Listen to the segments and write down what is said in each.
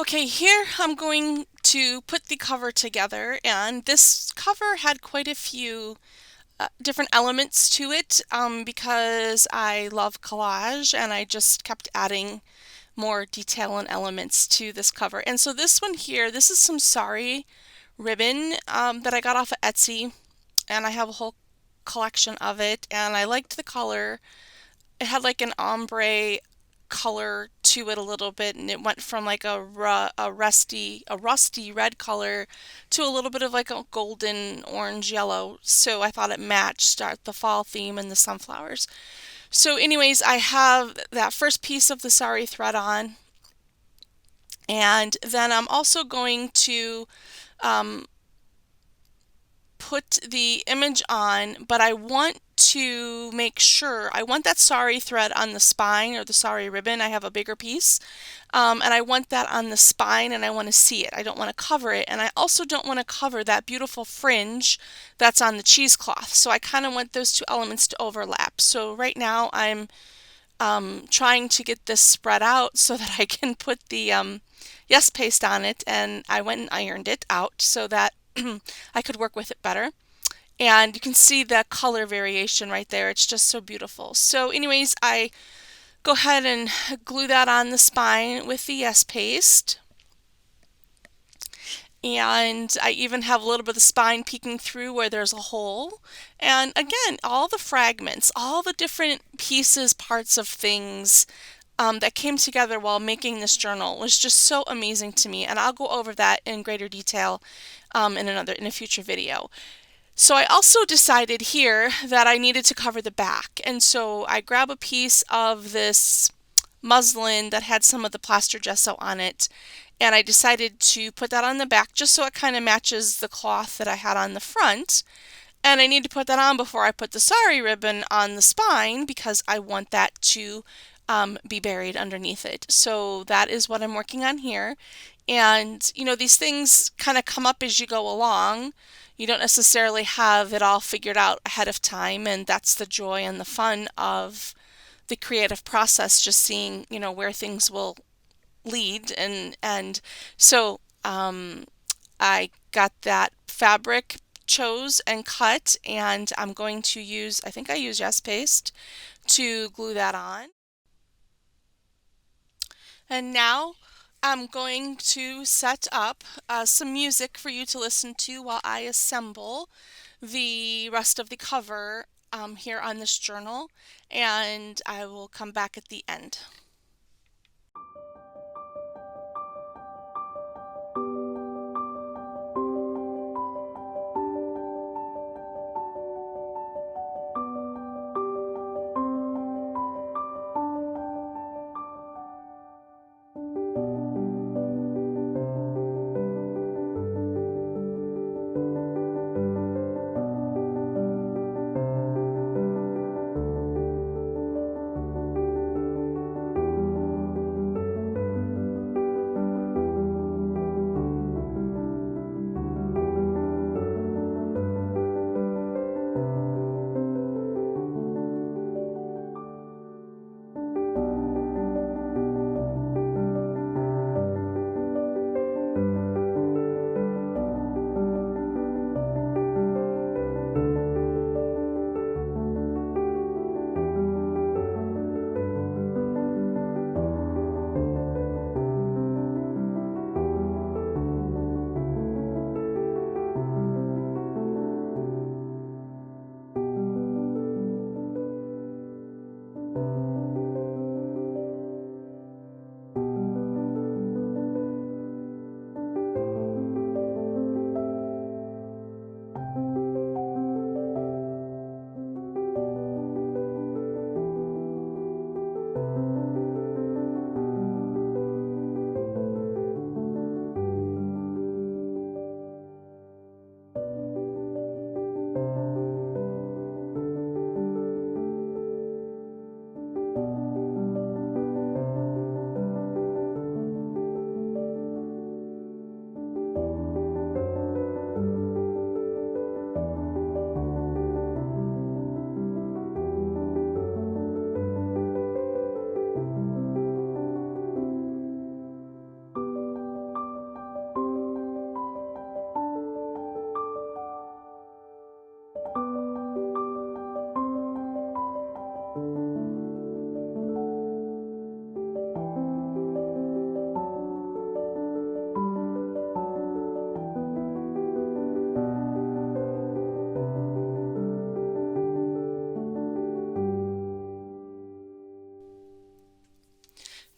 Okay, here I'm going to put the cover together, and this cover had quite a few different elements to it because I love collage and I just kept adding more detail and elements to this cover. And so this one here, this is some sari ribbon that I got off of Etsy, and I have a whole collection of it, and I liked the color. It had like an ombre color to it a little bit, and it went from like a rusty red color to a little bit of like a golden orange yellow. So I thought it matched the fall theme and the sunflowers. So anyways, I have that first piece of the sari thread on, and then I'm also going to um, put the image on, but I want to make sure, I want that sari thread on the spine or the sari ribbon. I have a bigger piece, and I want that on the spine, and I want to see it. I don't want to cover it, and I also don't want to cover that beautiful fringe that's on the cheesecloth. So I kind of want those two elements to overlap. So right now I'm trying to get this spread out so that I can put the Yes paste on it, and I went and ironed it out so that I could work with it better. And you can see the color variation right there. It's just so beautiful. So anyways, I go ahead and glue that on the spine with the Yes paste. And I even have a little bit of the spine peeking through where there's a hole. And again, all the fragments, all the different pieces, parts of things that came together while making this journal was just so amazing to me. And I'll go over that in greater detail in a future video. So I also decided here that I needed to cover the back, and so I grab a piece of this muslin that had some of the plaster gesso on it, and I decided to put that on the back just so it kind of matches the cloth that I had on the front. And I need to put that on before I put the sari ribbon on the spine because I want that to be buried underneath it. So that is what I'm working on here. And you know, these things kind of come up as you go along. You don't necessarily have it all figured out ahead of time, and that's the joy and the fun of the creative process, just seeing, you know, where things will lead. And so I got that fabric chose and cut, and I'm going to use, I think I use Yes Paste to glue that on. And now I'm going to set up some music for you to listen to while I assemble the rest of the cover here on this journal, and I will come back at the end.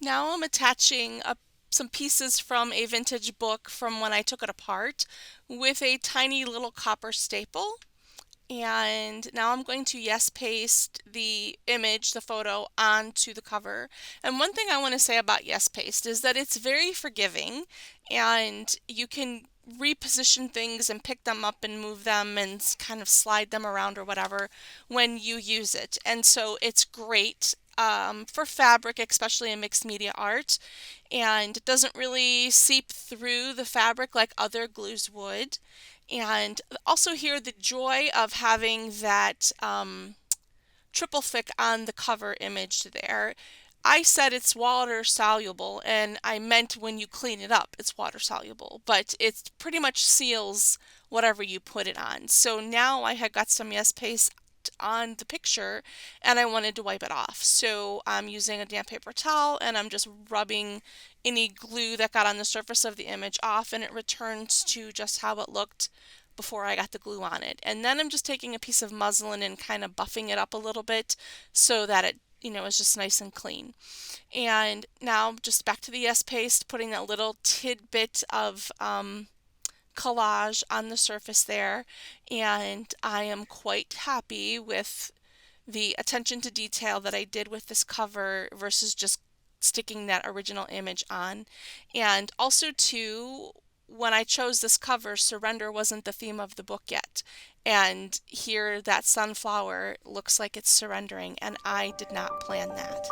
Now I'm attaching some pieces from a vintage book from when I took it apart with a tiny little copper staple. And now I'm going to yes paste the image, the photo, onto the cover. And one thing I want to say about yes paste is that it's very forgiving, and you can reposition things and pick them up and move them and kind of slide them around or whatever when you use it. And so it's great for fabric, especially in mixed media art, and it doesn't really seep through the fabric like other glues would. And also here, the joy of having that triple thick on the cover image there. I said it's water soluble, and I meant when you clean it up, it's water soluble, but it pretty much seals whatever you put it on. So now I had got some yes paste on the picture and I wanted to wipe it off. So I'm using a damp paper towel and I'm just rubbing any glue that got on the surface of the image off, and it returns to just how it looked before I got the glue on it. And then I'm just taking a piece of muslin and kind of buffing it up a little bit so that it, is just nice and clean. And now just back to the yes paste, putting that little tidbit of collage on the surface there. And I am quite happy with the attention to detail that I did with this cover versus just sticking that original image on. And also too, when I chose this cover, surrender wasn't the theme of the book yet. And here that sunflower looks like it's surrendering, and I did not plan that.